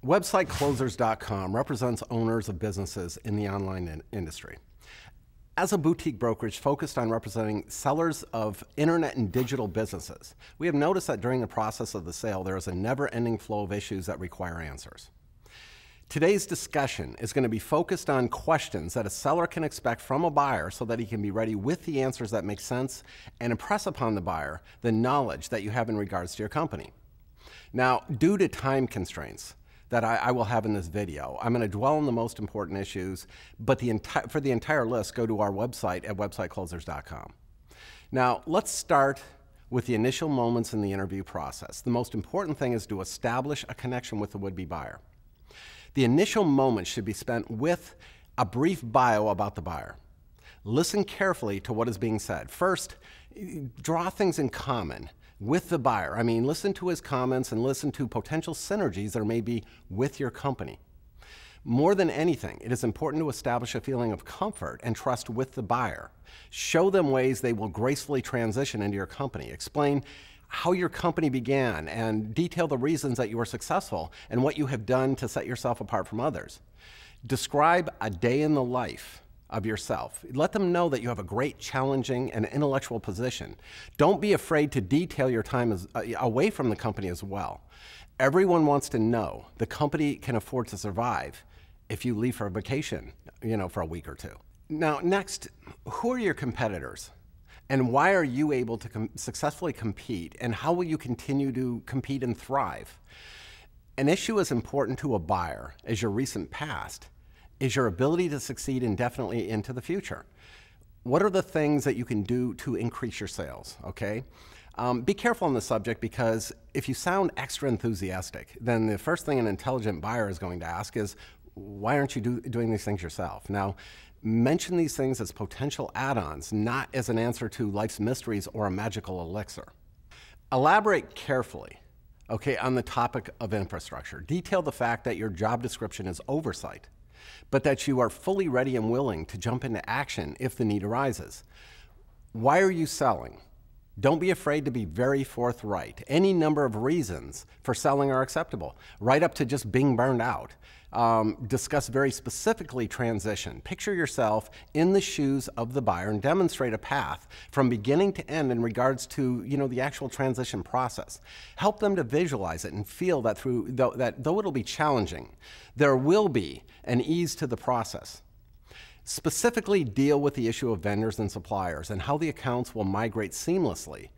Websiteclosers.com represents owners of businesses in the online industry. As a boutique brokerage focused on representing sellers of internet and digital businesses, we have noticed that during the process of the sale, there is a never-ending flow of issues that require answers. Today's discussion is going to be focused on questions that a seller can expect from a buyer so that he can be ready with the answers that make sense and impress upon the buyer the knowledge that you have in regards to your company. Now, due to time constraints that I will have in this video, I'm going to dwell on the most important issues, but for the entire list, go to our website at websiteclosers.com. Now, let's start with the initial moments in the interview process. The most important thing is to establish a connection with the would-be buyer. The initial moments should be spent with a brief bio about the buyer. Listen carefully to what is being said. First, draw things in common with the buyer. I mean, listen to his comments and listen to potential synergies there may be with your company. More than anything, it is important to establish a feeling of comfort and trust with the buyer. Show them ways they will gracefully transition into your company. Explain how your company began and detail the reasons that you were successful and what you have done to set yourself apart from others. Describe a day in the life of yourself. Let them know that you have a great, challenging, and intellectual position. Don't be afraid to detail your time away from the company as well. Everyone wants to know the company can afford to survive if you leave for a vacation, for a week or two. Now, next, who are your competitors? And why are you able to successfully compete? And how will you continue to compete and thrive? An issue as important to a buyer as your recent past is your ability to succeed indefinitely into the future. What are the things that you can do to increase your sales, okay? Be careful on the subject, because if you sound extra enthusiastic, then the first thing an intelligent buyer is going to ask is, why aren't you doing these things yourself? Now, mention these things as potential add-ons, not as an answer to life's mysteries or a magical elixir. Elaborate carefully, okay, on the topic of infrastructure. Detail the fact that your job description is oversight, but that you are fully ready and willing to jump into action if the need arises. Why are you selling? Don't be afraid to be very forthright. Any number of reasons for selling are acceptable, right up to just being burned out. Discuss very specifically transition. Picture yourself in the shoes of the buyer and demonstrate a path from beginning to end in regards to the actual transition process. Help them to visualize it and feel that though it'll be challenging, there will be an ease to the process. Specifically deal with the issue of vendors and suppliers and how the accounts will migrate seamlessly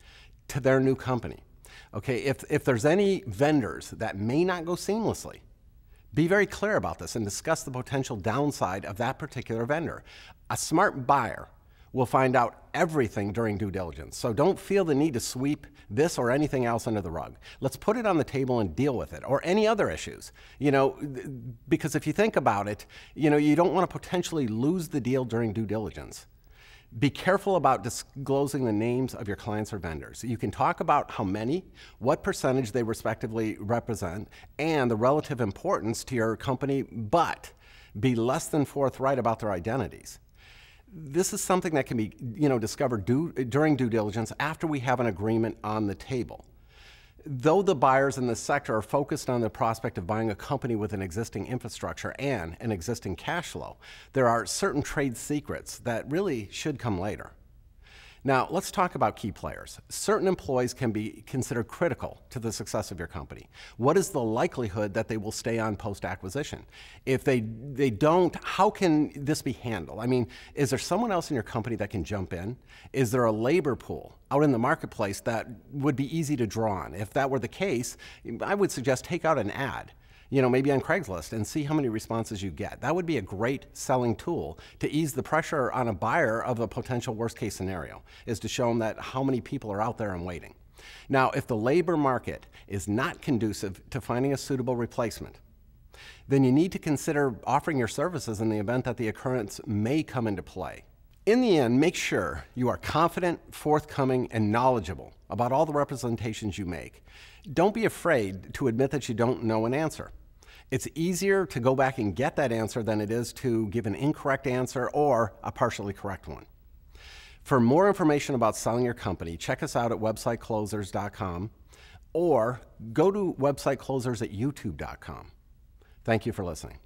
to their new company. Okay, if there's any vendors that may not go seamlessly, be very clear about this and discuss the potential downside of that particular vendor. A smart buyer will find out everything during due diligence, so don't feel the need to sweep this or anything else under the rug. Let's put it on the table and deal with it, or any other issues. Because if you think about it, you don't want to potentially lose the deal during due diligence. Be careful about disclosing the names of your clients or vendors. You can talk about how many, what percentage they respectively represent, and the relative importance to your company, but be less than forthright about their identities. This is something that can be discovered during due diligence after we have an agreement on the table. Though the buyers in this sector are focused on the prospect of buying a company with an existing infrastructure and an existing cash flow, there are certain trade secrets that really should come later. Now, let's talk about key players. Certain employees can be considered critical to the success of your company. What is the likelihood that they will stay on post-acquisition? If they don't, how can this be handled? I mean, is there someone else in your company that can jump in? Is there a labor pool out in the marketplace that would be easy to draw on? If that were the case, I would suggest take out an ad, maybe on Craigslist, and see how many responses you get. That would be a great selling tool to ease the pressure on a buyer of a potential worst case scenario, is to show them that how many people are out there and waiting. Now, if the labor market is not conducive to finding a suitable replacement, then you need to consider offering your services in the event that the occurrence may come into play. In the end, make sure you are confident, forthcoming, and knowledgeable about all the representations you make. Don't be afraid to admit that you don't know an answer. It's easier to go back and get that answer than it is to give an incorrect answer or a partially correct one. For more information about selling your company, check us out at websiteclosers.com or go to websiteclosers@youtube.com. Thank you for listening.